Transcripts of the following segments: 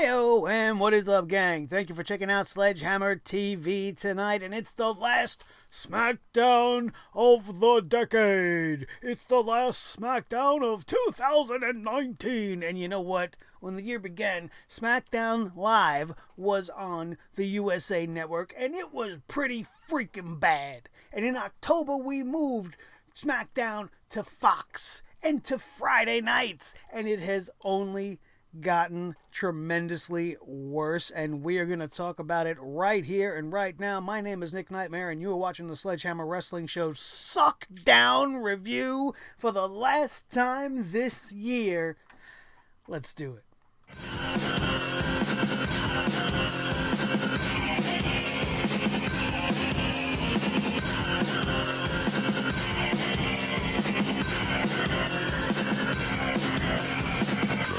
Heyo, and what is up, gang? Thank you for checking out Sledgehammer TV tonight, and it's the last Smackdown of the decade. It's the last Smackdown of 2019, and you know what? When the year began, SmackDown Live was on the USA Network, and it was pretty freaking bad. And in October, we moved SmackDown to Fox and to Friday nights, and it has only gotten tremendously worse, and we are going to talk about it right here and right now. My name is Nick Nightmare, and you are watching the Sledgehammer Wrestling Show Suck Down review for the last time this year. Let's do it.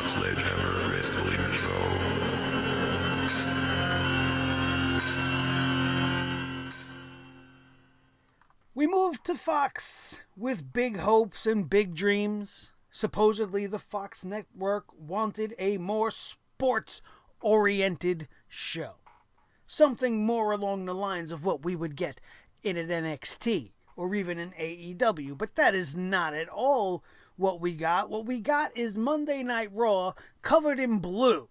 Sledgehammer Wrestling Show. We moved to Fox with big hopes and big dreams. Supposedly, the Fox network wanted a more sports-oriented show. Something more along the lines of what we would get in an NXT or even an AEW. But that is not at all what we got. What we got is Monday Night Raw covered in blue,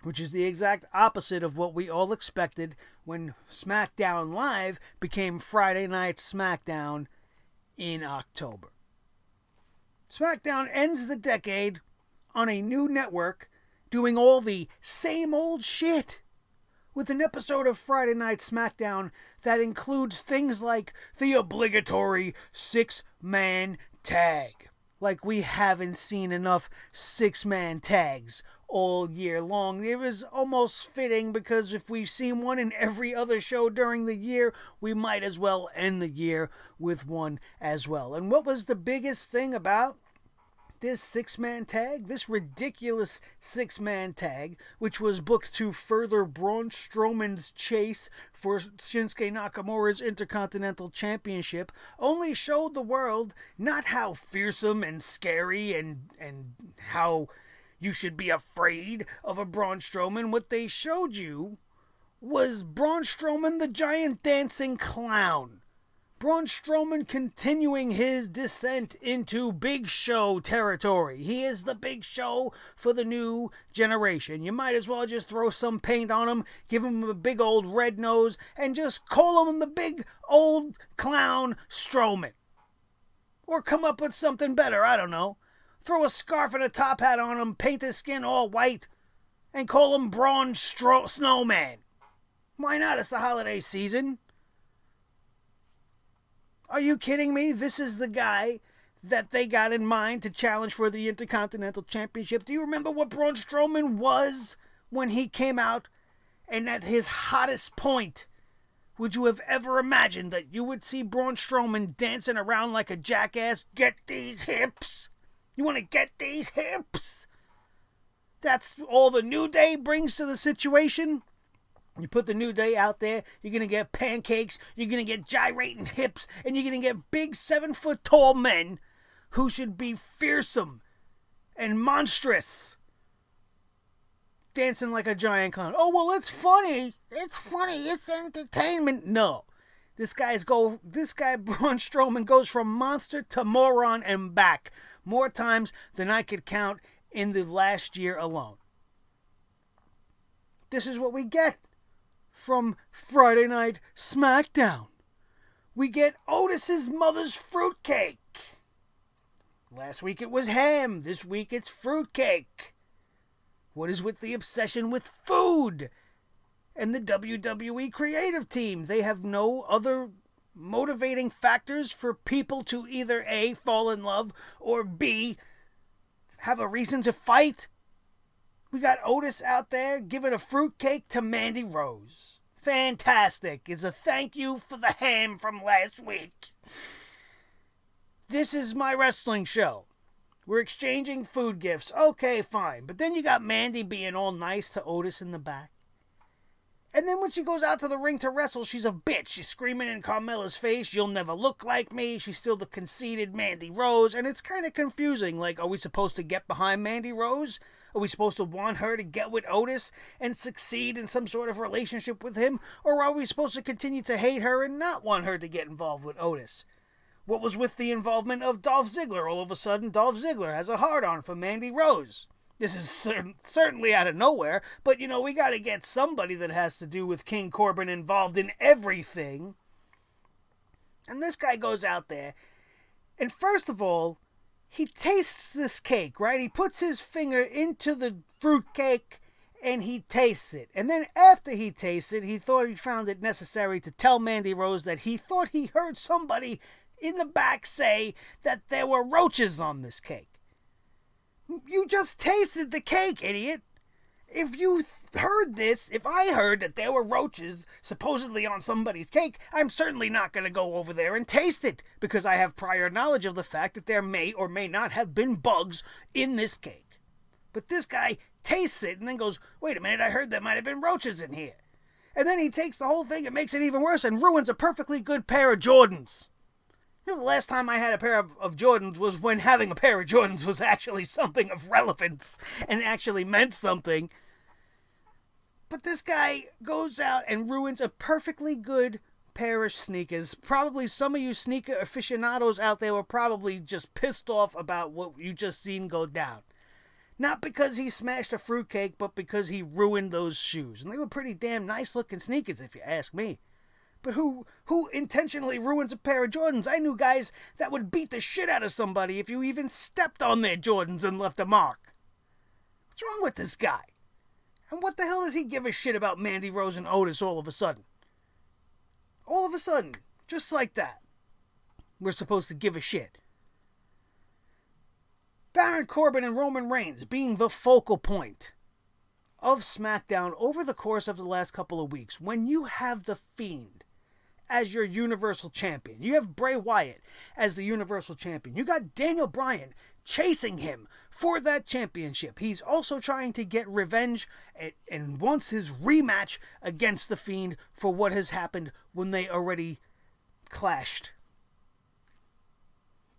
which is the exact opposite of what we all expected when SmackDown Live became Friday Night SmackDown in October. SmackDown ends the decade on a new network doing all the same old shit with an episode of Friday Night SmackDown that includes things like the obligatory six-man tag. Like we haven't seen enough six-man tags all year long. It was almost fitting because if we've seen one in every other show during the year, we might as well end the year with one as well. And what was the biggest thing about this six-man tag? This ridiculous six-man tag, which was booked to further Braun Strowman's chase for Shinsuke Nakamura's Intercontinental Championship, only showed the world not how fearsome and scary and how you should be afraid of a Braun Strowman. What they showed you was Braun Strowman the giant dancing clown. Braun Strowman continuing his descent into Big Show territory. He is the Big Show for the new generation. You might as well just throw some paint on him, give him a big old red nose, and just call him the Big Old Clown Strowman. Or come up with something better, I don't know. Throw a scarf and a top hat on him, paint his skin all white, and call him Braun Snowman. Why not? It's the holiday season. Are you kidding me? This is the guy that they got in mind to challenge for the Intercontinental Championship. Do you remember what Braun Strowman was when he came out and at his hottest point? Would you have ever imagined that you would see Braun Strowman dancing around like a jackass? Get these hips! You want to get these hips? That's all the New Day brings to the situation. You put the New Day out there, you're going to get pancakes, you're going to get gyrating hips, and you're going to get big 7-foot-tall men who should be fearsome and monstrous, dancing like a giant clown. Oh, well, it's funny. It's funny. It's entertainment. No. This guy, Braun Strowman, goes from monster to moron and back more times than I could count in the last year alone. This is what we get from Friday Night SmackDown. We get Otis's mother's fruitcake. Last week it was ham. This week it's fruitcake. What is with the obsession with food? And the WWE creative team, they have no other motivating factors for people to either A, fall in love, or B, have a reason to fight. We got Otis out there giving a fruitcake to Mandy Rose. Fantastic. It's a thank you for the ham from last week. This is my wrestling show. We're exchanging food gifts. Okay, fine. But then you got Mandy being all nice to Otis in the back. And then when she goes out to the ring to wrestle, she's a bitch. She's screaming in Carmella's face, "You'll never look like me." She's still the conceited Mandy Rose. And it's kind of confusing. Like, are we supposed to get behind Mandy Rose? Are we supposed to want her to get with Otis and succeed in some sort of relationship with him? Or are we supposed to continue to hate her and not want her to get involved with Otis? What was with the involvement of Dolph Ziggler? All of a sudden, Dolph Ziggler has a hard-on for Mandy Rose. This is certainly out of nowhere, but, we got to get somebody that has to do with King Corbin involved in everything. And this guy goes out there, and first of all, he tastes this cake, right? He puts his finger into the fruitcake, and he tastes it. And then after he tastes it, he thought he found it necessary to tell Mandy Rose that he thought he heard somebody in the back say that there were roaches on this cake. You just tasted the cake, idiot. If you heard this, if I heard that there were roaches supposedly on somebody's cake, I'm certainly not going to go over there and taste it, because I have prior knowledge of the fact that there may or may not have been bugs in this cake. But this guy tastes it and then goes, wait a minute, I heard there might have been roaches in here. And then he takes the whole thing and makes it even worse and ruins a perfectly good pair of Jordans. The last time I had a pair of Jordans was when having a pair of Jordans was actually something of relevance and actually meant something. But this guy goes out and ruins a perfectly good pair of sneakers. Probably some of you sneaker aficionados out there were probably just pissed off about what you just seen go down. Not because he smashed a fruitcake, but because he ruined those shoes. And they were pretty damn nice looking sneakers, if you ask me. But who intentionally ruins a pair of Jordans? I knew guys that would beat the shit out of somebody if you even stepped on their Jordans and left a mark. What's wrong with this guy? And what the hell does he give a shit about Mandy Rose and Otis all of a sudden? All of a sudden, just like that, we're supposed to give a shit. Baron Corbin and Roman Reigns being the focal point of SmackDown over the course of the last couple of weeks. When you have The Fiend as your Universal Champion, you have Bray Wyatt as the Universal Champion, you got Daniel Bryan chasing him for that championship. He's also trying to get revenge and wants his rematch against The Fiend for what has happened when they already clashed.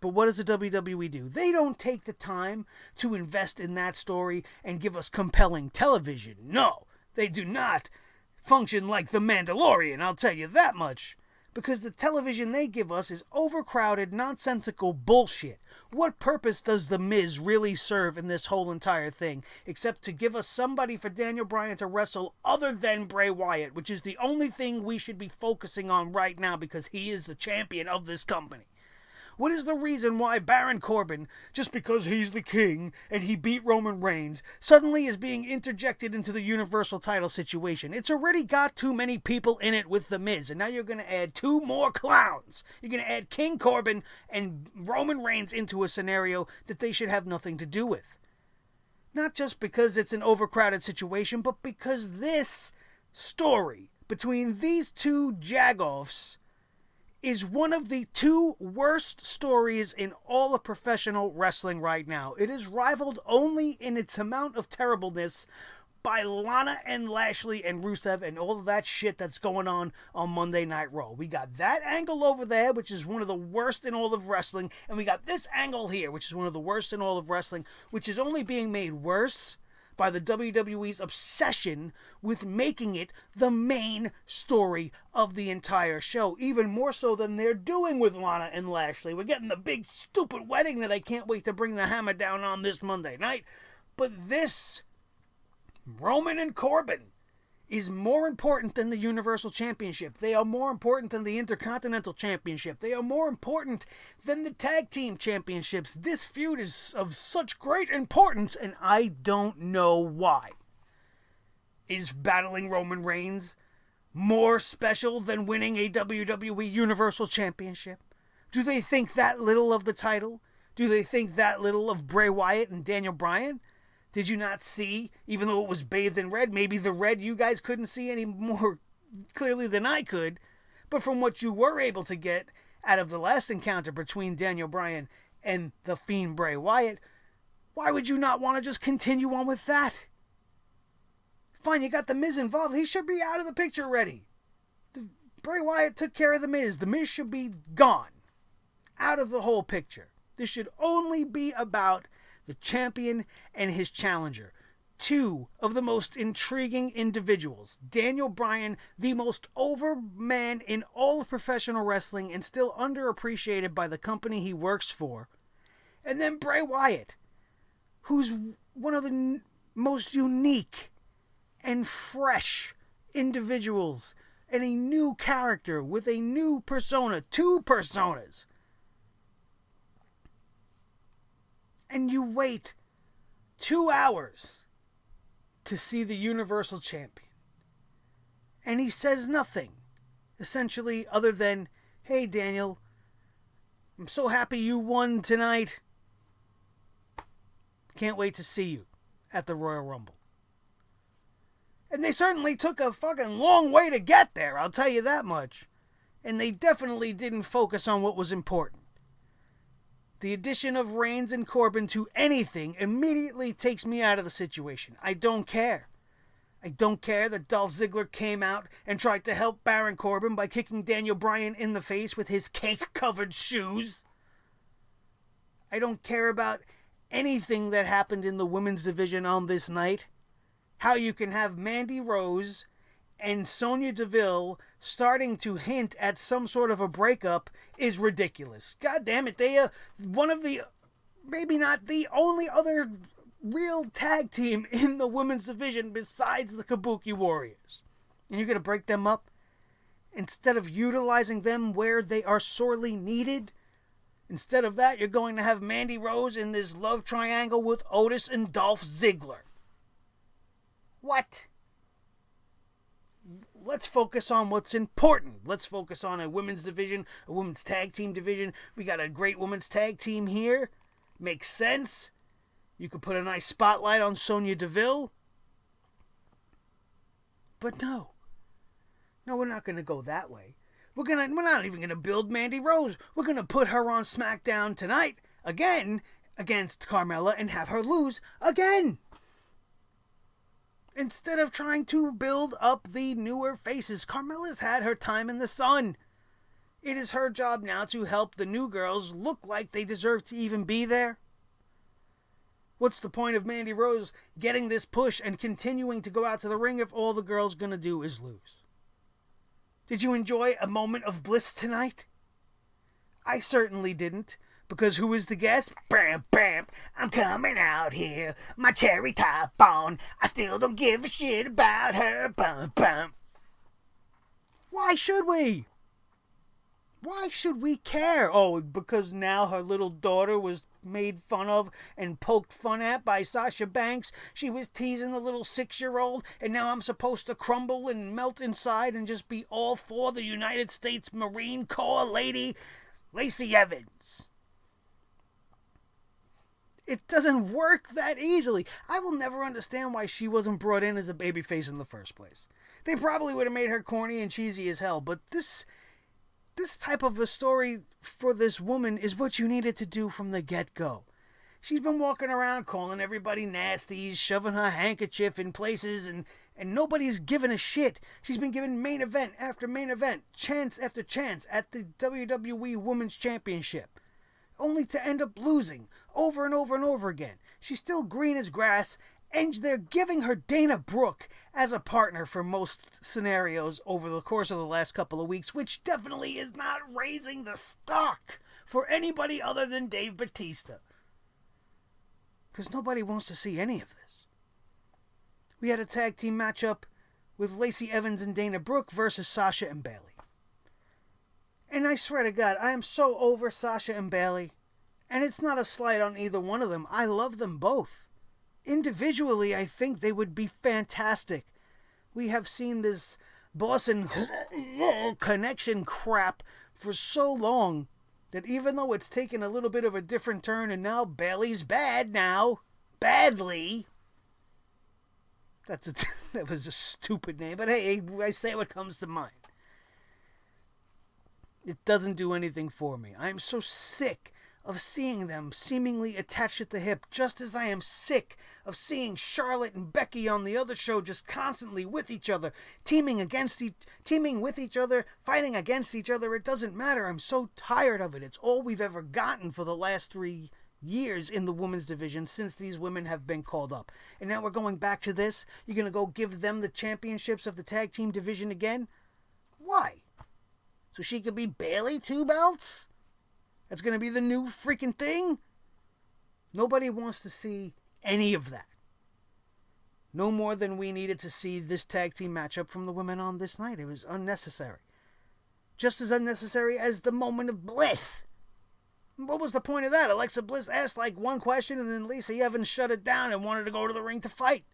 But what does the WWE do? They don't take the time to invest in that story and give us compelling television. No, they do not function like The Mandalorian, I'll tell you that much. Because the television they give us is overcrowded, nonsensical bullshit. What purpose does The Miz really serve in this whole entire thing, except to give us somebody for Daniel Bryan to wrestle other than Bray Wyatt, which is the only thing we should be focusing on right now because he is the champion of this company? What is the reason why Baron Corbin, just because he's the king and he beat Roman Reigns, suddenly is being interjected into the Universal title situation? It's already got too many people in it with The Miz, and now you're going to add two more clowns. You're going to add King Corbin and Roman Reigns into a scenario that they should have nothing to do with. Not just because it's an overcrowded situation, but because this story between these two jagoffs is one of the two worst stories in all of professional wrestling right now. It is rivaled only in its amount of terribleness by Lana and Lashley and Rusev and all of that shit that's going on Monday Night Raw. We got that angle over there, which is one of the worst in all of wrestling, and we got this angle here, which is one of the worst in all of wrestling, which is only being made worse by the WWE's obsession with making it the main story of the entire show, even more so than they're doing with Lana and Lashley. We're getting the big stupid wedding that I can't wait to bring the hammer down on this Monday night. But this, Roman and Corbin, is more important than the Universal Championship. They are more important than the Intercontinental Championship. They are more important than the Tag Team Championships. This feud is of such great importance, and I don't know why. Is battling Roman Reigns more special than winning a WWE Universal Championship? Do they think that little of the title? Do they think that little of Bray Wyatt and Daniel Bryan? Did you not see, even though it was bathed in red, maybe the red you guys couldn't see any more clearly than I could, but from what you were able to get out of the last encounter between Daniel Bryan and the Fiend Bray Wyatt, why would you not want to just continue on with that? Fine, you got The Miz involved. He should be out of the picture already. Bray Wyatt took care of The Miz. The Miz should be gone. Out of the whole picture. This should only be about the champion and his challenger. two of the most intriguing individuals. Daniel Bryan, the most over man in all of professional wrestling and still underappreciated by the company he works for. And then Bray Wyatt, who's one of the most unique and fresh individuals and a new character with a new persona, two personas. And you wait 2 hours to see the Universal Champion. And he says nothing, essentially, other than, "Hey, Daniel, I'm so happy you won tonight. Can't wait to see you at the Royal Rumble." And they certainly took a fucking long way to get there, I'll tell you that much. And they definitely didn't focus on what was important. The addition of Reigns and Corbin to anything immediately takes me out of the situation. I don't care. I don't care that Dolph Ziggler came out and tried to help Baron Corbin by kicking Daniel Bryan in the face with his cake-covered shoes. I don't care about anything that happened in the women's division on this night. How you can have Mandy Rose and Sonya Deville starting to hint at some sort of a breakup is ridiculous. God damn it, they are one of the, maybe not the only other real tag team in the women's division besides the Kabuki Warriors. And you're going to break them up instead of utilizing them where they are sorely needed? Instead of that, you're going to have Mandy Rose in this love triangle with Otis and Dolph Ziggler. What? Let's focus on what's important. Let's focus on a women's division, a women's tag team division. We got a great women's tag team here. Makes sense. You could put a nice spotlight on Sonya Deville. But no. No, we're not going to go that way. We're not even going to build Mandy Rose. We're going to put her on SmackDown tonight again against Carmella and have her lose again. Instead of trying to build up the newer faces, Carmella's had her time in the sun. It is her job now to help the new girls look like they deserve to even be there. What's the point of Mandy Rose getting this push and continuing to go out to the ring if all the girl's gonna do is lose? Did you enjoy a moment of bliss tonight? I certainly didn't. Because who is the guest? Bam, bam, I'm coming out here, my cherry top on. I still don't give a shit about her. Bam, bam. Why should we? Why should we care? Oh, because now her little daughter was made fun of and poked fun at by Sasha Banks. She was teasing the little 6-year-old, and now I'm supposed to crumble and melt inside and just be all for the United States Marine Corps lady, Lacey Evans. It doesn't work that easily. I will never understand why she wasn't brought in as a babyface in the first place. They probably would have made her corny and cheesy as hell, but this type of a story for this woman is what you needed to do from the get-go. She's been walking around calling everybody nasties, shoving her handkerchief in places, and nobody's given a shit. She's been given main event after main event, chance after chance at the WWE Women's Championship, only to end up losing over and over and over again. She's still green as grass, and they're giving her Dana Brooke as a partner for most scenarios over the course of the last couple of weeks, which definitely is not raising the stock for anybody other than Dave Bautista. Because nobody wants to see any of this. We had a tag team matchup with Lacey Evans and Dana Brooke versus Sasha and Bayley. And I swear to God, I am so over Sasha and Bayley. And it's not a slight on either one of them. I love them both. Individually, I think they would be fantastic. We have seen this boss and connection crap for so long that even though it's taken a little bit of a different turn and now Bayley's bad now, badly. That was a stupid name, but hey, I say what comes to mind. It doesn't do anything for me. I am so sick of seeing them seemingly attached at the hip, just as I am sick of seeing Charlotte and Becky on the other show just constantly with each other, teaming with each other, fighting against each other. It doesn't matter. I'm so tired of it. It's all we've ever gotten for the last 3 years in the women's division since these women have been called up. And now we're going back to this. You're going to go give them the championships of the tag team division again? Why? So she could be Bayley 2 belts? That's going to be the new freaking thing? Nobody wants to see any of that. No more than we needed to see this tag team matchup from the women on this night. It was unnecessary. Just as unnecessary as the moment of Bliss. What was the point of that? Alexa Bliss asked like one question and then Lacey Evans shut it down and wanted to go to the ring to fight.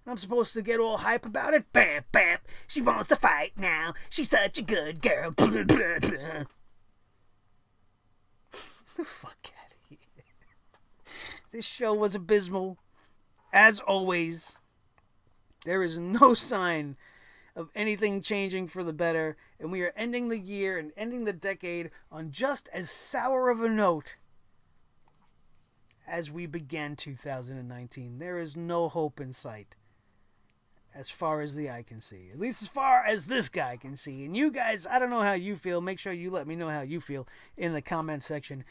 I'm supposed to get all hype about it? Bam, bam. She wants to fight now. She's such a good girl. Fuck out of here. This show was abysmal. As always, there is no sign of anything changing for the better, and we are ending the year and ending the decade on just as sour of a note as we began 2019. There is no hope in sight as far as the eye can see. At least as far as this guy can see. And you guys, I don't know how you feel. Make sure you let me know how you feel in the comment section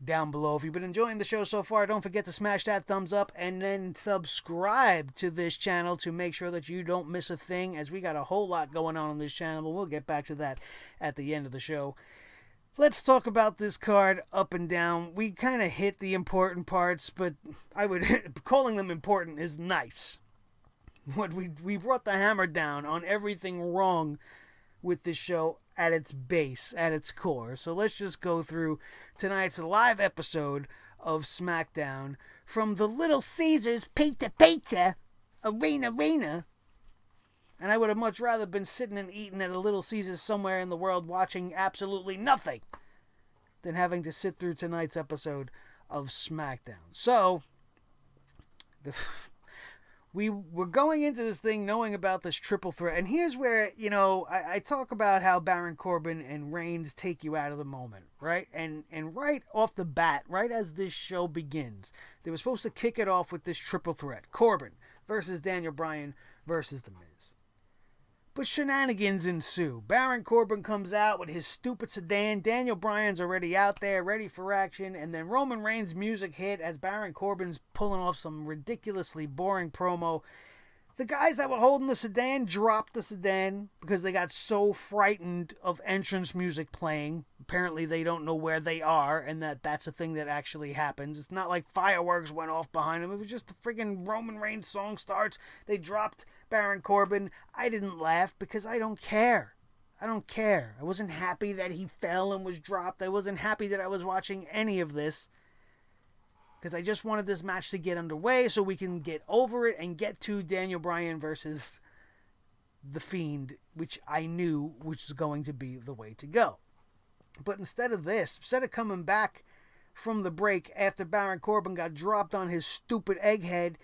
down below. If you've been enjoying the show so far, don't forget to smash that thumbs up and then subscribe to this channel to make sure that you don't miss a thing, as we got a whole lot going on this channel, but we'll get back to that at the end of the show. Let's talk about this card up and down. We kind of hit the important parts, but calling them important is nice. We brought the hammer down on everything wrong with this show at its base, at its core. So let's just go through tonight's live episode of SmackDown from the Little Caesars Pizza Arena. And I would have much rather been sitting and eating at a Little Caesars somewhere in the world watching absolutely nothing than having to sit through tonight's episode of SmackDown. So, we were going into this thing knowing about this triple threat. And here's where, I talk about how Baron Corbin and Reigns take you out of the moment, right? And right off the bat, right as this show begins, they were supposed to kick it off with this triple threat. Corbin versus Daniel Bryan versus The Miz. But shenanigans ensue. Baron Corbin comes out with his stupid sedan. Daniel Bryan's already out there, ready for action. And then Roman Reigns' music hit as Baron Corbin's pulling off some ridiculously boring promo. The guys that were holding the sedan dropped the sedan because they got so frightened of entrance music playing. Apparently they don't know where they are, and that's a thing that actually happens. It's not like fireworks went off behind them. It was just the friggin' Roman Reigns song starts. They dropped Baron Corbin. I didn't laugh because I don't care. I don't care. I wasn't happy that he fell and was dropped. I wasn't happy that I was watching any of this, because I just wanted this match to get underway so we can get over it and get to Daniel Bryan versus The Fiend, which I knew which was going to be the way to go. But instead of this, instead of coming back from the break after Baron Corbin got dropped on his stupid egghead,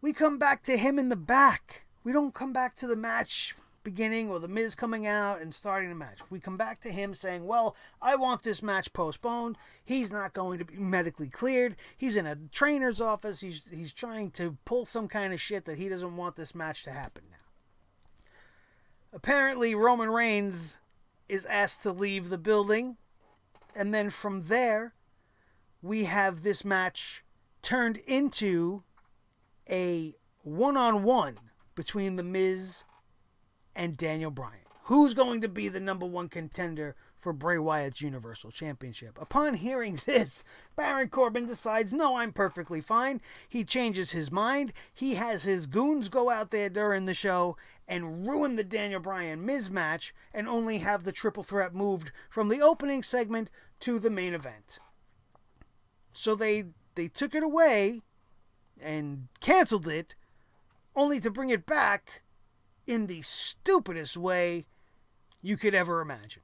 we come back to him in the back. We don't come back to the match beginning or The Miz coming out and starting the match. We come back to him saying, well, I want this match postponed. He's not going to be medically cleared. He's in a trainer's office. He's trying to pull some kind of shit that he doesn't want this match to happen now. Apparently, Roman Reigns is asked to leave the building. And then from there, we have this match turned into a one-on-one between The Miz and Daniel Bryan. Who's going to be the number one contender for Bray Wyatt's Universal Championship? Upon hearing this, Baron Corbin decides, no, I'm perfectly fine. He changes his mind. He has his goons go out there during the show and ruin the Daniel Bryan-Miz match and only have the triple threat moved from the opening segment to the main event. So they took it away and canceled it, only to bring it back in the stupidest way you could ever imagine.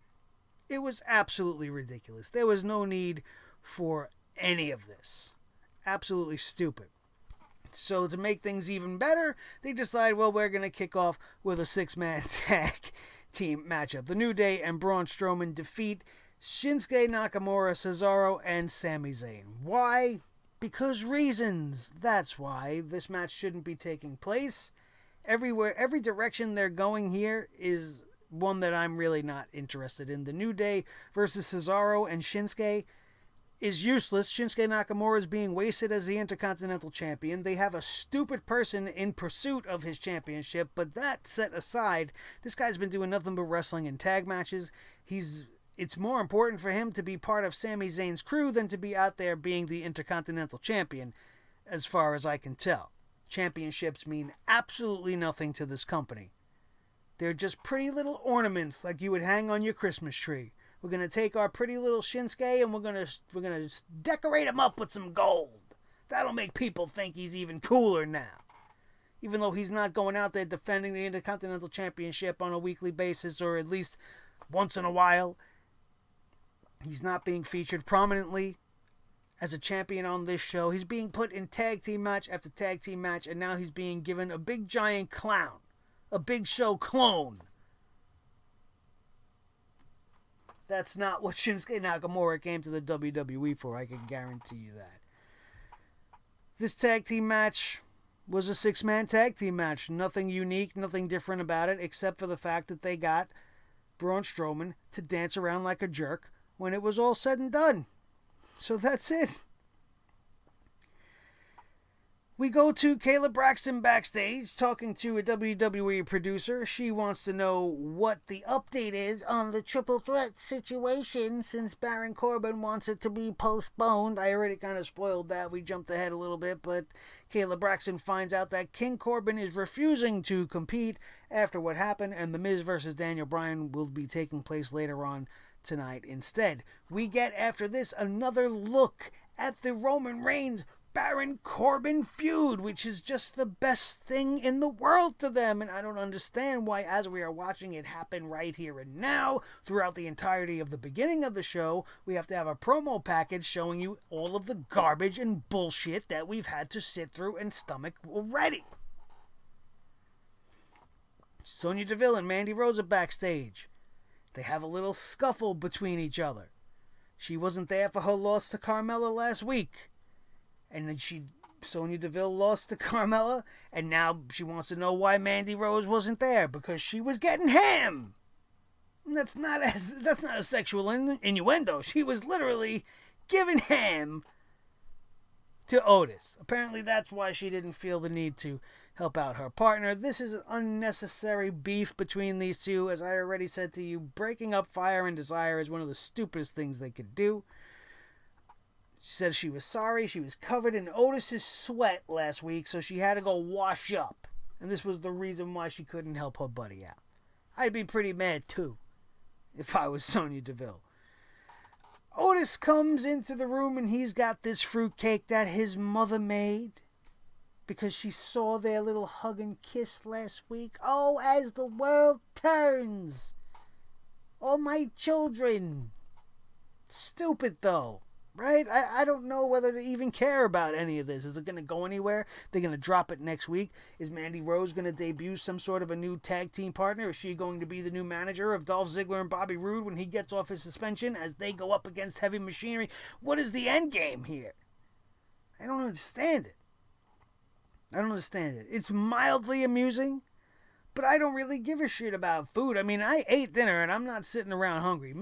It was absolutely ridiculous. There was no need for any of this. Absolutely stupid. So to make things even better, they decide, well, we're going to kick off with a 6-man tag team matchup. The New Day and Braun Strowman defeat Shinsuke Nakamura, Cesaro, and Sami Zayn. Why? Because reasons. That's why this match shouldn't be taking place. Everywhere, every direction they're going here is one that I'm really not interested in. The New Day versus Cesaro and Shinsuke, is useless. Shinsuke Nakamura is being wasted as the Intercontinental Champion. They have a stupid person in pursuit of his championship, but that set aside, this guy's been doing nothing but wrestling in tag matches. It's more important for him to be part of Sami Zayn's crew than to be out there being the Intercontinental Champion, as far as I can tell. Championships mean absolutely nothing to this company. They're just pretty little ornaments like you would hang on your Christmas tree. We're going to take our pretty little Shinsuke and we're going to decorate him up with some gold. That'll make people think he's even cooler now. Even though he's not going out there defending the Intercontinental Championship on a weekly basis, or at least once in a while. He's not being featured prominently as a champion on this show. He's being put in tag team match after tag team match, and now he's being given a big giant clown. A Big Show clone. That's not what Shinsuke Nakamura came to the WWE for, I can guarantee you that. This tag team match was a 6-man tag team match. Nothing unique, nothing different about it, except for the fact that they got Braun Strowman to dance around like a jerk when it was all said and done. So that's it. We go to Kayla Braxton backstage talking to a WWE producer. She wants to know what the update is on the triple threat situation since Baron Corbin wants it to be postponed. I already kind of spoiled that. We jumped ahead a little bit, but Kayla Braxton finds out that King Corbin is refusing to compete after what happened, and The Miz versus Daniel Bryan will be taking place later on tonight instead. We get after this another look at the Roman Reigns Baron Corbin feud, which is just the best thing in the world to them, and I don't understand why, as we are watching it happen right here and now, throughout the entirety of the beginning of the show, we have to have a promo package showing you all of the garbage and bullshit that we've had to sit through and stomach already. Sonya Deville and Mandy Rose are backstage. They have a little scuffle between each other. She wasn't there for her loss to Carmella last week. And then Sonya Deville lost to Carmella, and now she wants to know why Mandy Rose wasn't there, because she was getting ham. And that's not a sexual innuendo. She was literally giving ham to Otis. Apparently that's why she didn't feel the need to help out her partner. This is an unnecessary beef between these two. As I already said to you, breaking up Fire and Desire is one of the stupidest things they could do. She said she was sorry. She was covered in Otis's sweat last week, so she had to go wash up. And this was the reason why she couldn't help her buddy out. I'd be pretty mad, too, if I was Sonya Deville. Otis comes into the room, and he's got this fruitcake that his mother made because she saw their little hug and kiss last week. Oh, as the world turns. Oh, my children. Stupid, though. Right? I don't know whether to even care about any of this. Is it going to go anywhere? They're going to drop it next week. Is Mandy Rose going to debut some sort of a new tag team partner? Is she going to be the new manager of Dolph Ziggler and Bobby Roode when he gets off his suspension as they go up against Heavy Machinery? What is the end game here? I don't understand it. It's mildly amusing, but I don't really give a shit about food. I mean, I ate dinner and I'm not sitting around hungry.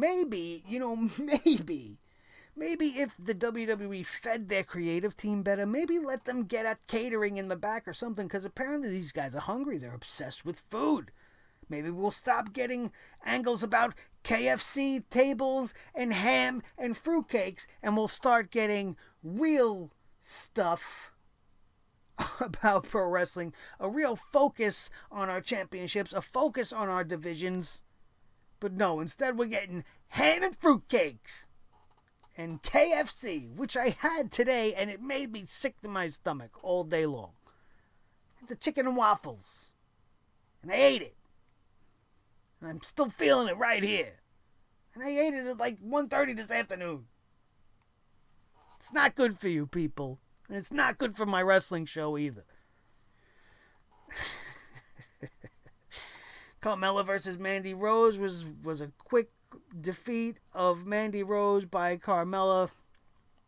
Maybe if the WWE fed their creative team better, maybe let them get at catering in the back or something, because apparently these guys are hungry. They're obsessed with food. Maybe we'll stop getting angles about KFC tables and ham and fruitcakes, and we'll start getting real stuff about pro wrestling, a real focus on our championships, a focus on our divisions. But no, instead we're getting ham and fruitcakes. And KFC, which I had today, and it made me sick to my stomach all day long. The chicken and waffles. And I ate it. And I'm still feeling it right here. And I ate it at like 1:30 this afternoon. It's not good for you people. And it's not good for my wrestling show either. Carmella versus Mandy Rose was a quick defeat of Mandy Rose by Carmella.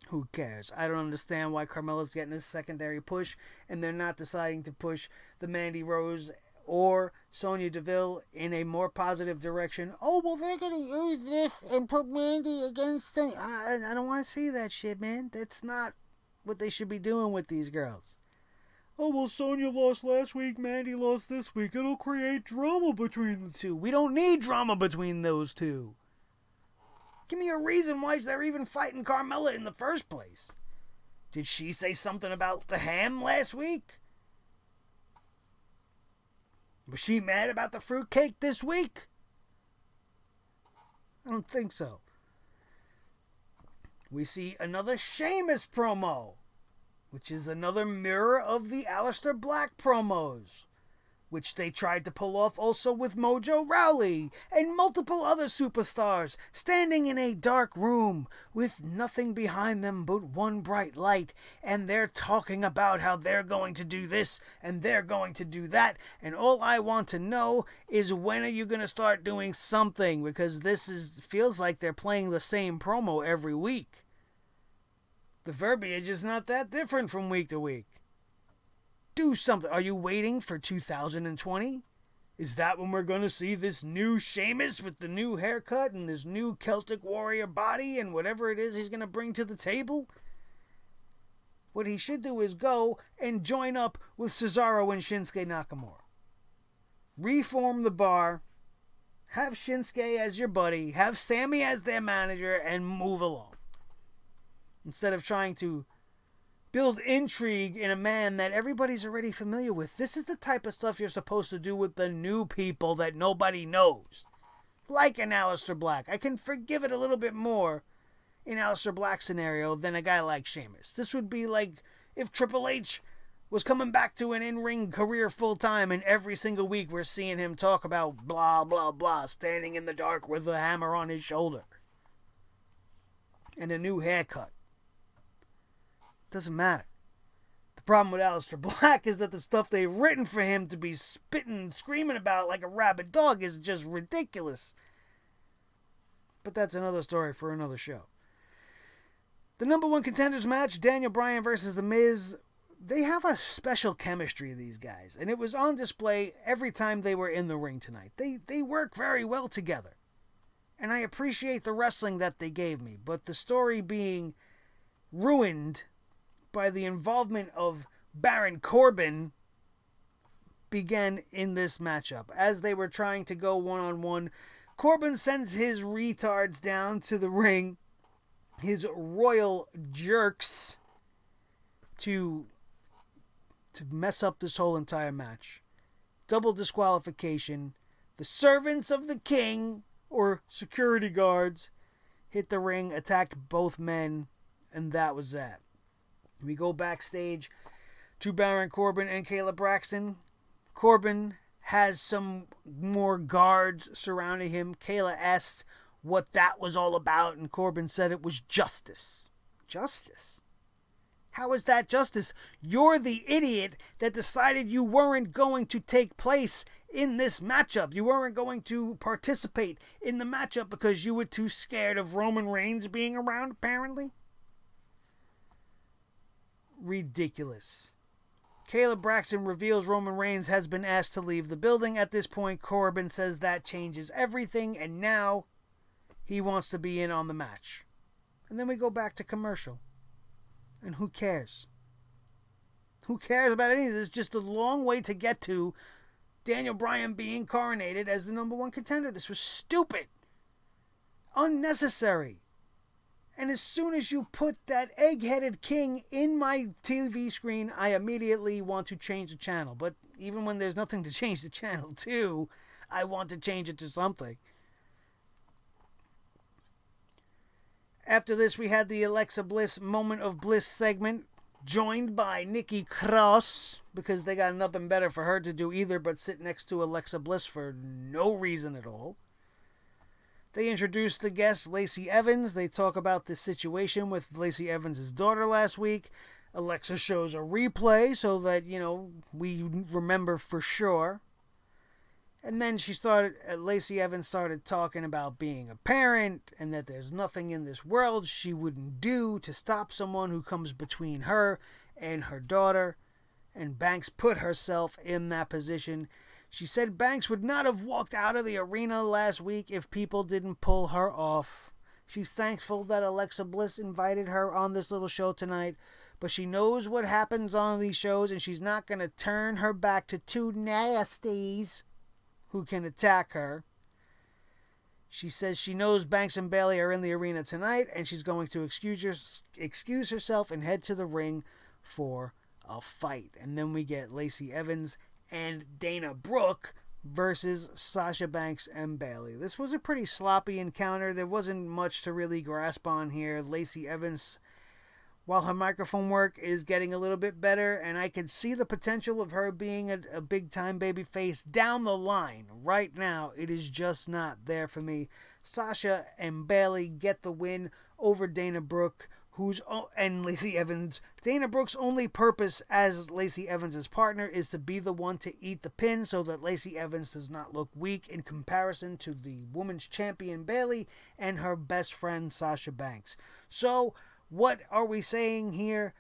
Who cares? I don't understand why Carmella's getting a secondary push and they're not deciding to push the Mandy Rose or Sonya Deville in a more positive direction. Oh, well, they're going to use this and put Mandy against Sonya. I don't want to see that shit, man. That's not what they should be doing with these girls. Oh, well, Sonya lost last week, Mandy lost this week. It'll create drama between the two. We don't need drama between those two. Give me a reason why they're even fighting Carmella in the first place. Did she say something about the ham last week? Was she mad about the fruitcake this week? I don't think so. We see another Sheamus promo, which is another mirror of the Aleister Black promos, which they tried to pull off also with Mojo Rawley and multiple other superstars standing in a dark room with nothing behind them but one bright light, and they're talking about how they're going to do this and they're going to do that, and all I want to know is when are you going to start doing something, because feels like they're playing the same promo every week. The verbiage is not that different from week to week. Do something. Are you waiting for 2020? Is that when we're going to see this new Sheamus with the new haircut and this new Celtic warrior body and whatever it is he's going to bring to the table? What he should do is go and join up with Cesaro and Shinsuke Nakamura. Reform the Bar. Have Shinsuke as your buddy. Have Sammy as their manager and move along. Instead of trying to build intrigue in a man that everybody's already familiar with. This is the type of stuff you're supposed to do with the new people that nobody knows. Like an Aleister Black. I can forgive it a little bit more in Aleister Black's scenario than a guy like Sheamus. This would be like if Triple H was coming back to an in-ring career full-time and every single week we're seeing him talk about blah, blah, blah, standing in the dark with a hammer on his shoulder. And a new haircut. Doesn't matter. The problem with Aleister Black is that the stuff they've written for him to be spitting and screaming about like a rabid dog is just ridiculous. But that's another story for another show. The number one contenders match, Daniel Bryan versus The Miz. They have a special chemistry, these guys. And it was on display every time they were in the ring tonight. They work very well together. And I appreciate the wrestling that they gave me. But the story being ruined by the involvement of Baron Corbin began in this matchup. As they were trying to go one-on-one, Corbin sends his retards down to the ring, his royal jerks, to mess up this whole entire match. Double disqualification. The servants of the king, or security guards, hit the ring, attacked both men, and that was that. We go backstage to Baron Corbin and Kayla Braxton. Corbin has some more guards surrounding him. Kayla asks what that was all about, and Corbin said it was justice. Justice? How is that justice? You're the idiot that decided you weren't going to take place in this matchup. You weren't going to participate in the matchup because you were too scared of Roman Reigns being around, apparently. Ridiculous. Kayla Braxton reveals Roman Reigns has been asked to leave the building. At this point, Corbin says that changes everything, and now he wants to be in on the match. And then we go back to commercial. And who cares? Who cares about any of this? Just a long way to get to Daniel Bryan being coronated as the number one contender. This was stupid. Unnecessary. And as soon as you put that egg-headed king in my TV screen, I immediately want to change the channel. But even when there's nothing to change the channel to, I want to change it to something. After this, we had the Alexa Bliss Moment of Bliss segment, joined by Nikki Cross, because they got nothing better for her to do either but sit next to Alexa Bliss for no reason at all. They introduced the guest, Lacey Evans. They talk about the situation with Lacey Evans' daughter last week. Alexa shows a replay so that, we remember for sure. And then Lacey Evans started talking about being a parent and that there's nothing in this world she wouldn't do to stop someone who comes between her and her daughter. And Banks put herself in that position. She said Banks would not have walked out of the arena last week if people didn't pull her off. She's thankful that Alexa Bliss invited her on this little show tonight, but she knows what happens on these shows, and she's not going to turn her back to two nasties who can attack her. She says she knows Banks and Bayley are in the arena tonight, and she's going to excuse herself and head to the ring for a fight. And then we get Lacey Evans and Dana Brooke versus Sasha Banks and Bayley. This was a pretty sloppy encounter. There wasn't much to really grasp on here. Lacey Evans, while her microphone work is getting a little bit better, and I can see the potential of her being a big-time babyface down the line. Right now, it is just not there for me. Sasha and Bayley get the win over Dana Brooke, and Lacey Evans. Dana Brooke's only purpose as Lacey Evans' partner is to be the one to eat the pin so that Lacey Evans does not look weak in comparison to the women's champion Bayley and her best friend Sasha Banks. So, what are we saying here?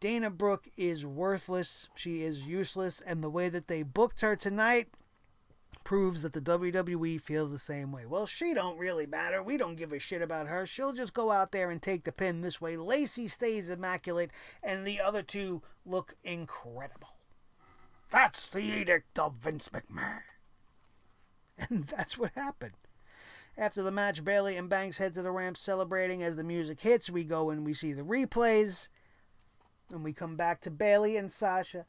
Dana Brooke is worthless. She is useless, and the way that they booked her tonight proves that the WWE feels the same way. Well, she don't really matter. We don't give a shit about her. She'll just go out there and take the pin this way. Lacey stays immaculate, and the other two look incredible. That's the edict of Vince McMahon. And that's what happened. After the match, Bayley and Banks head to the ramp celebrating. As the music hits, we go and we see the replays. And we come back to Bayley and Sasha.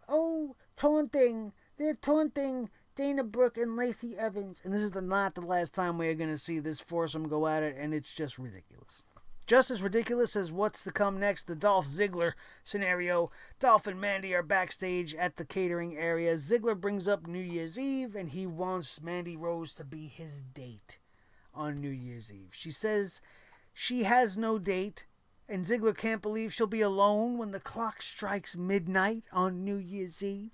Oh, taunting. They're taunting Dana Brooke and Lacey Evans. And this is not the last time we are going to see this foursome go at it, and it's just ridiculous. Just as ridiculous as what's to come next, the Dolph Ziggler scenario. Dolph and Mandy are backstage at the catering area. Ziggler brings up New Year's Eve, and he wants Mandy Rose to be his date on New Year's Eve. She says she has no date, and Ziggler can't believe she'll be alone when the clock strikes midnight on New Year's Eve.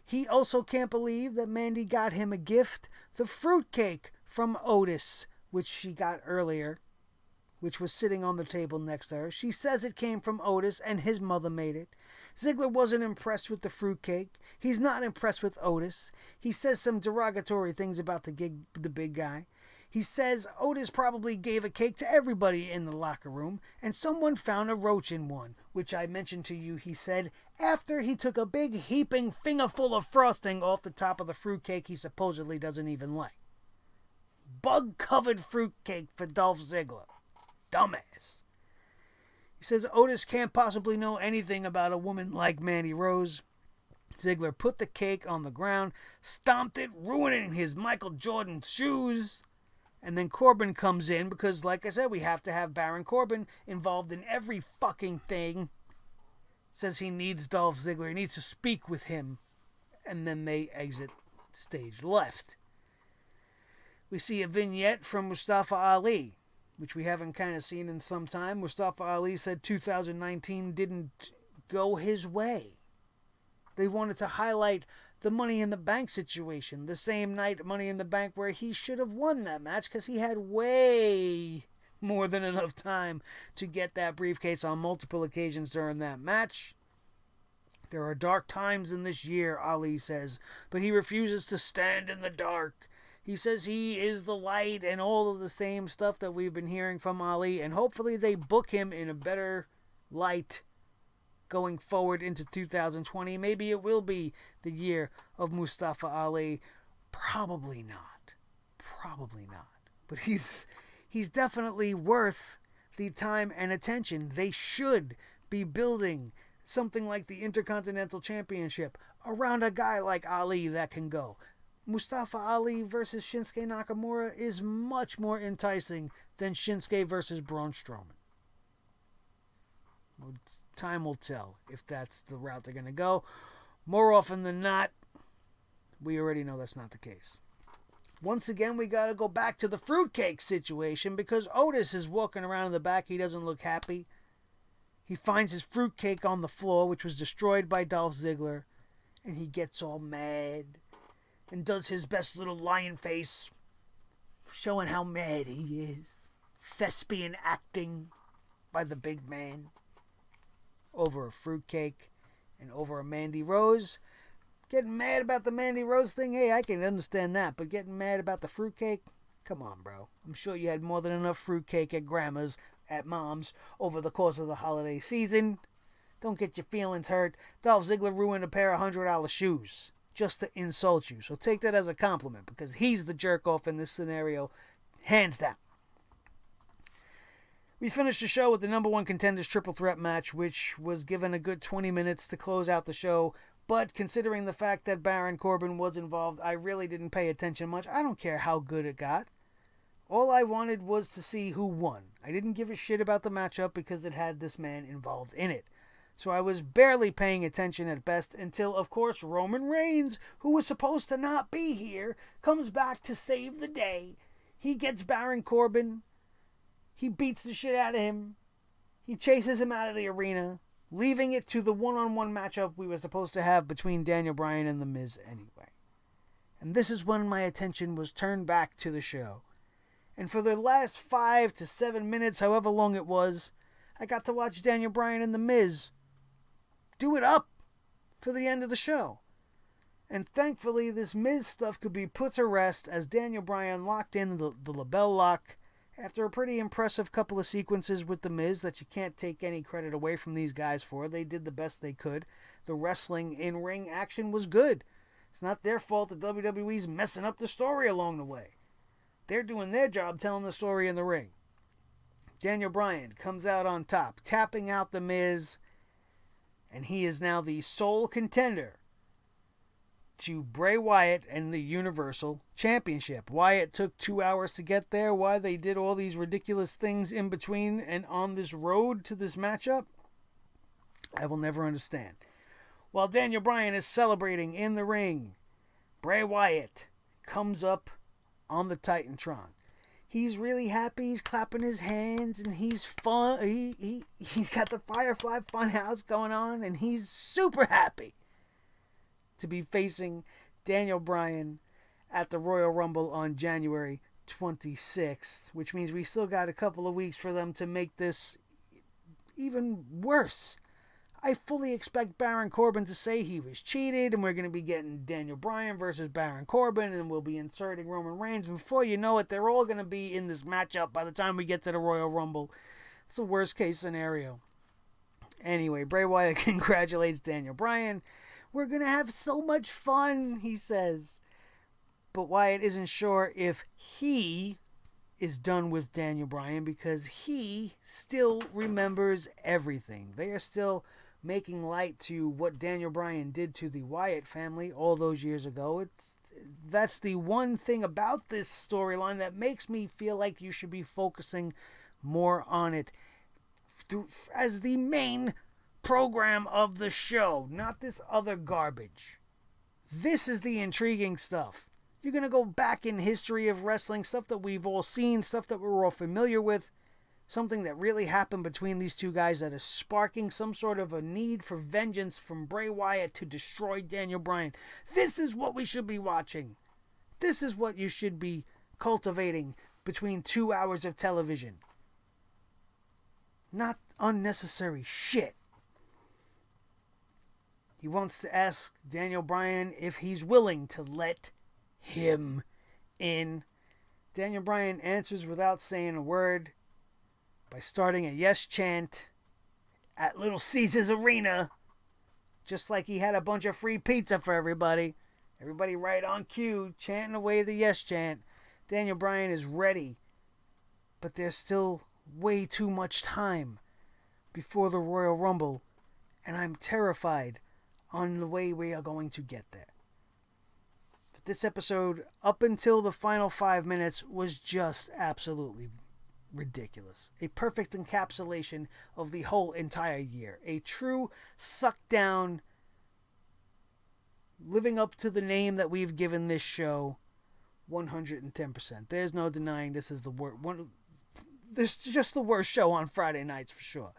He also can't believe that Mandy got him a gift, the fruitcake from Otis, which she got earlier, which was sitting on the table next to her. She says it came from Otis and his mother made it. Ziggler wasn't impressed with the fruitcake. He's not impressed with Otis. He says some derogatory things about the big guy. He says Otis probably gave a cake to everybody in the locker room, and someone found a roach in one, which I mentioned to you, he said, after he took a big heaping fingerful of frosting off the top of the fruitcake he supposedly doesn't even like. Bug-covered fruitcake for Dolph Ziggler. Dumbass. He says Otis can't possibly know anything about a woman like Mandy Rose. Ziggler put the cake on the ground, stomped it, ruining his Michael Jordan shoes. And then Corbin comes in because, like I said, we have to have Baron Corbin involved in every fucking thing. Says he needs Dolph Ziggler. He needs to speak with him. And then they exit stage left. We see a vignette from Mustafa Ali, which we haven't kind of seen in some time. Mustafa Ali said 2019 didn't go his way. They wanted to highlight the Money in the Bank situation. The same night Money in the Bank where he should have won that match because he had way more than enough time to get that briefcase on multiple occasions during that match. There are dark times in this year, Ali says, but he refuses to stand in the dark. He says he is the light and all of the same stuff that we've been hearing from Ali, and hopefully they book him in a better light going forward into 2020. Maybe it will be the year of Mustafa Ali. Probably not. Probably not. But he's definitely worth the time and attention. They should be building something like the Intercontinental Championship around a guy like Ali that can go. Mustafa Ali versus Shinsuke Nakamura is much more enticing than Shinsuke versus Braun Strowman. Time will tell if that's the route they're going to go. More often than not, we already know that's not the case. Once again, we got to go back to the fruitcake situation because Otis is walking around in the back. He doesn't look happy. He finds his fruitcake on the floor, which was destroyed by Dolph Ziggler, and he gets all mad and does his best little lion face, showing how mad he is. Thespian acting by the big man over a fruitcake and over a Mandy Rose. Getting mad about the Mandy Rose thing, hey, I can understand that. But getting mad about the fruitcake? Come on, bro. I'm sure you had more than enough fruitcake at Grandma's, at Mom's, over the course of the holiday season. Don't get your feelings hurt. Dolph Ziggler ruined a pair of $100 shoes just to insult you. So take that as a compliment, because he's the jerk-off in this scenario, hands down. We finished the show with the number one contenders triple threat match, which was given a good 20 minutes to close out the show. But considering the fact that Baron Corbin was involved, I really didn't pay attention much. I don't care how good it got. All I wanted was to see who won. I didn't give a shit about the matchup because it had this man involved in it. So I was barely paying attention at best until, of course, Roman Reigns, who was supposed to not be here, comes back to save the day. He gets Baron Corbin. He beats the shit out of him. He chases him out of the arena, leaving it to the one-on-one matchup we were supposed to have between Daniel Bryan and The Miz anyway. And this is when my attention was turned back to the show. And for the last 5 to 7 minutes, however long it was, I got to watch Daniel Bryan and The Miz do it up for the end of the show. And thankfully, this Miz stuff could be put to rest as Daniel Bryan locked in the LeBell Lock after a pretty impressive couple of sequences with The Miz that you can't take any credit away from these guys for. They did the best they could. The wrestling in-ring action was good. It's not their fault that WWE's messing up the story along the way. They're doing their job telling the story in the ring. Daniel Bryan comes out on top, tapping out The Miz, and he is now the sole contender to Bray Wyatt and the Universal Championship. Wyatt took 2 hours to get there. Why they did all these ridiculous things in between and on this road to this matchup, I will never understand. While Daniel Bryan is celebrating in the ring, Bray Wyatt comes up on the Titantron. He's really happy. He's clapping his hands and he's fun. He's got the Firefly Funhouse going on and he's super happy to be facing Daniel Bryan at the Royal Rumble on January 26th, which means we still got a couple of weeks for them to make this even worse. I fully expect Baron Corbin to say he was cheated, and we're going to be getting Daniel Bryan versus Baron Corbin, and we'll be inserting Roman Reigns. Before you know it, they're all going to be in this matchup by the time we get to the Royal Rumble. It's the worst case scenario. Anyway, Bray Wyatt congratulates Daniel Bryan. We're going to have so much fun, he says. But Wyatt isn't sure if he is done with Daniel Bryan because he still remembers everything. They are still making light to what Daniel Bryan did to the Wyatt family all those years ago. That's the one thing about this storyline that makes me feel like you should be focusing more on it as the main program of the show, not this other garbage. This is the intriguing stuff. You're going to go back in history of wrestling, stuff that we've all seen, stuff that we're all familiar with, something that really happened between these two guys that is sparking some sort of a need for vengeance from Bray Wyatt to destroy Daniel Bryan. This is what we should be watching. This is what you should be cultivating between 2 hours of television. Not unnecessary shit. He wants to ask Daniel Bryan if he's willing to let him in. Daniel Bryan answers without saying a word by starting a yes chant at Little Caesars Arena, just like he had a bunch of free pizza for everybody. Everybody right on cue, chanting away the yes chant. Daniel Bryan is ready, but there's still way too much time before the Royal Rumble, and I'm terrified on the way we are going to get there. But this episode, up until the final 5 minutes, was just absolutely ridiculous. A perfect encapsulation of the whole entire year. A true suck down, living up to the name that we've given this show, 110%. There's no denying this is the worst one. This is just the worst show on Friday nights for sure.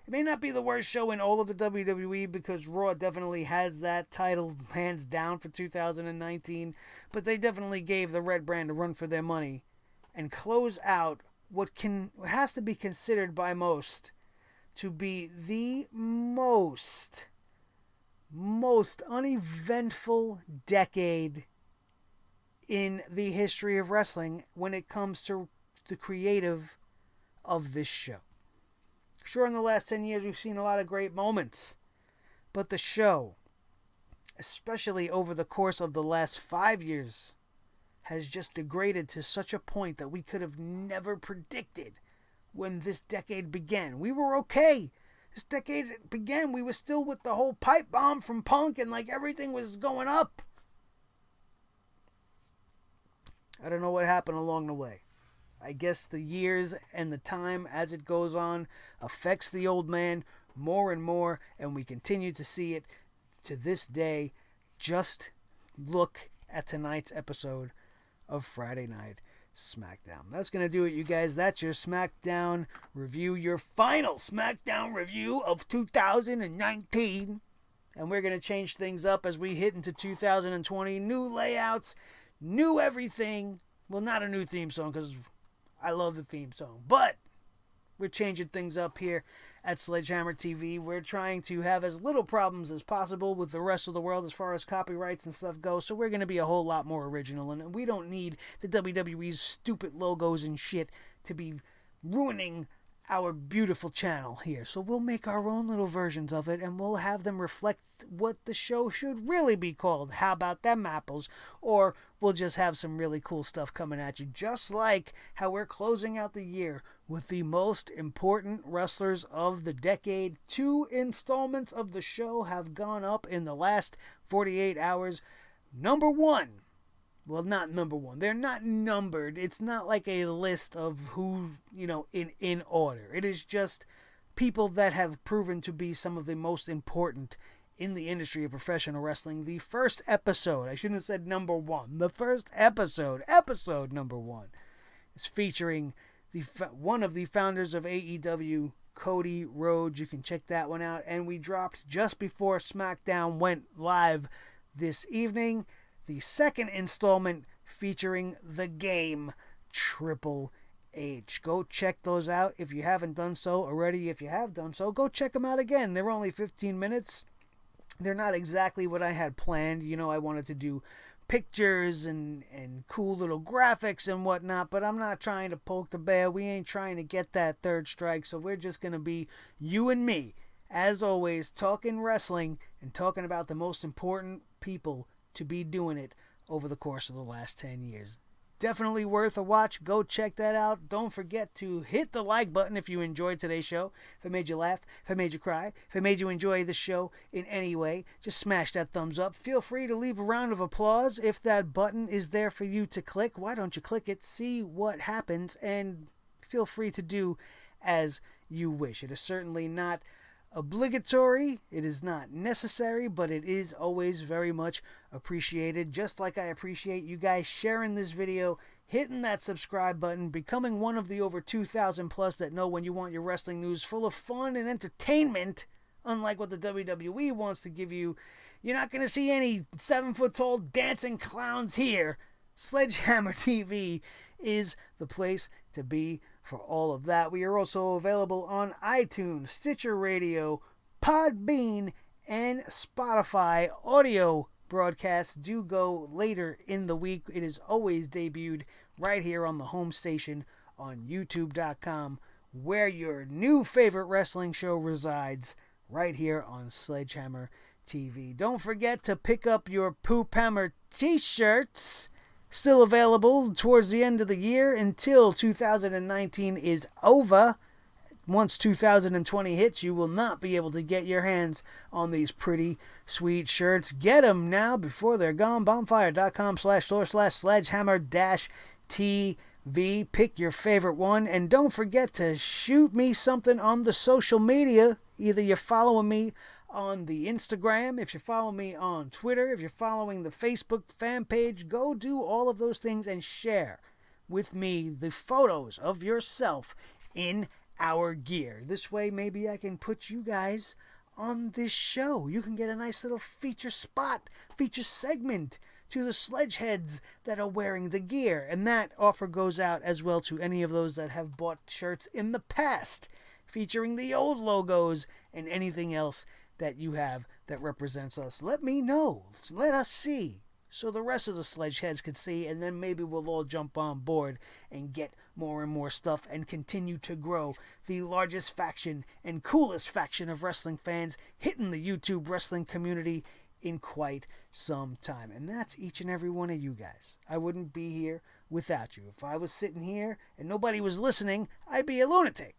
It may not be the worst show in all of the WWE because Raw definitely has that title hands down for 2019, but they definitely gave the Red Brand a run for their money and close out what has to be considered by most to be the most most uneventful decade in the history of wrestling when it comes to the creative of this show. Sure, in the last 10 years, we've seen a lot of great moments, but the show, especially over the course of the last 5 years, has just degraded to such a point that we could have never predicted when this decade began. We were okay. This decade began, we were still with the whole pipe bomb from Punk and like everything was going up. I don't know what happened along the way. I guess the years and the time as it goes on affects the old man more and more, and we continue to see it to this day. Just look at tonight's episode of Friday Night Smackdown. That's going to do it, you guys. That's your Smackdown review, your final Smackdown review of 2019. And we're going to change things up as we hit into 2020. New layouts, new everything. Well, not a new theme song because I love the theme song. But we're changing things up here at Sledgehammer TV. We're trying to have as little problems as possible with the rest of the world as far as copyrights and stuff go. So we're going to be a whole lot more original. And we don't need the WWE's stupid logos and shit to be ruining our beautiful channel here. So we'll make our own little versions of it, and we'll have them reflect what the show should really be called. How about them apples? Or we'll just have some really cool stuff coming at you, just like how we're closing out the year with the most important wrestlers of the decade. 2 installments of the show have gone up in the last 48 hours. Number 1. Well, not number 1. They're not numbered. It's not like a list of who, in order. It is just people that have proven to be some of the most important in the industry of professional wrestling. The first episode, I shouldn't have said number 1. The first episode number 1, is featuring one of the founders of AEW, Cody Rhodes. You can check that one out. And we dropped just before SmackDown went live this evening the second installment featuring The Game, Triple H. Go check those out if you haven't done so already. If you have done so, go check them out again. They're only 15 minutes. They're not exactly what I had planned. I wanted to do pictures and cool little graphics and whatnot, but I'm not trying to poke the bear. We ain't trying to get that third strike, so we're just going to be you and me, as always, talking wrestling and talking about the most important people to be doing it over the course of the last 10 years. Definitely worth a watch. Go check that out. Don't forget to hit the like button if you enjoyed today's show. If it made you laugh, if it made you cry, if it made you enjoy the show in any way, just smash that thumbs up. Feel free to leave a round of applause if that button is there for you to click. Why don't you click it, see what happens, and feel free to do as you wish. It is certainly not obligatory, it is not necessary, but it is always very much appreciated. Just like I appreciate you guys sharing this video, hitting that subscribe button, becoming one of the over 2,000 plus that know when you want your wrestling news full of fun and entertainment, unlike what the WWE wants to give you. You're not going to see any 7-foot-tall dancing clowns here. Sledgehammer TV is the place to be for all of that. We are also available on iTunes, Stitcher Radio, Podbean, and Spotify. Audio broadcasts do go later in the week. It is always debuted right here on the home station on YouTube.com, where your new favorite wrestling show resides, right here on Sledgehammer TV. Don't forget to pick up your Poop Hammer t-shirts. Still available towards the end of the year until 2019 is over. Once 2020 hits, you will not be able to get your hands on these pretty sweet shirts. Get them now before they're gone. Bonfire.com/store/sledgehammer-TV. Pick your favorite one. And don't forget to shoot me something on the social media. Either you're following me on the Instagram, if you follow me on Twitter, if you're following the Facebook fan page, go do all of those things and share with me the photos of yourself in our gear. This way, maybe I can put you guys on this show. You can get a nice little feature spot, feature segment to the sledgeheads that are wearing the gear. And that offer goes out as well to any of those that have bought shirts in the past, featuring the old logos and anything else that you have that represents us. Let me know. Let us see. So the rest of the Sledgeheads could see, and then maybe we'll all jump on board and get more and more stuff and continue to grow the largest faction and coolest faction of wrestling fans hitting the YouTube wrestling community in quite some time. And that's each and every one of you guys. I wouldn't be here without you. If I was sitting here and nobody was listening, I'd be a lunatic.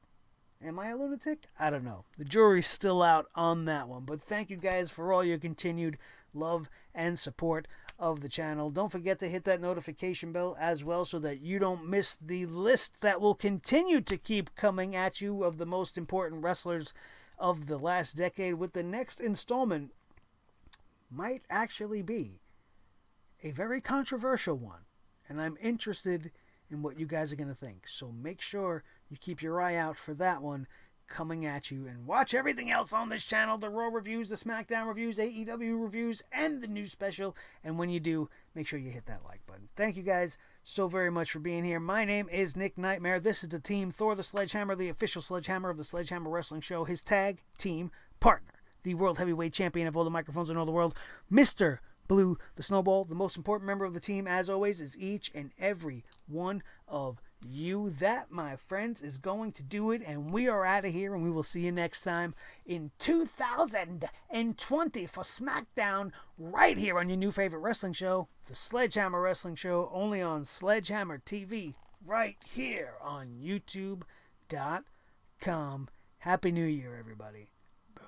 Am I a lunatic? I don't know. The jury's still out on that one. But thank you guys for all your continued love and support of the channel. Don't forget to hit that notification bell as well so that you don't miss the list that will continue to keep coming at you of the most important wrestlers of the last decade, with the next installment might actually be a very controversial one. And I'm interested in what you guys are going to think. So make sure you keep your eye out for that one coming at you, and watch everything else on this channel, the Raw reviews, the Smackdown reviews, AEW reviews, and the news special. And when you do, make sure you hit that like button. Thank you guys so very much for being here. My name is Nick Nightmare. This is the team Thor the Sledgehammer, the official Sledgehammer of the Sledgehammer Wrestling Show. His tag team partner, the World Heavyweight Champion of all the microphones in all the world, Mr. Blue the Snowball. The most important member of the team, as always, is each and every one of you. That, my friends, is going to do it, and we are out of here, and we will see you next time in 2020 for SmackDown, right here on your new favorite wrestling show, the Sledgehammer Wrestling Show, only on Sledgehammer TV, right here on YouTube.com. Happy New Year, everybody. Boom.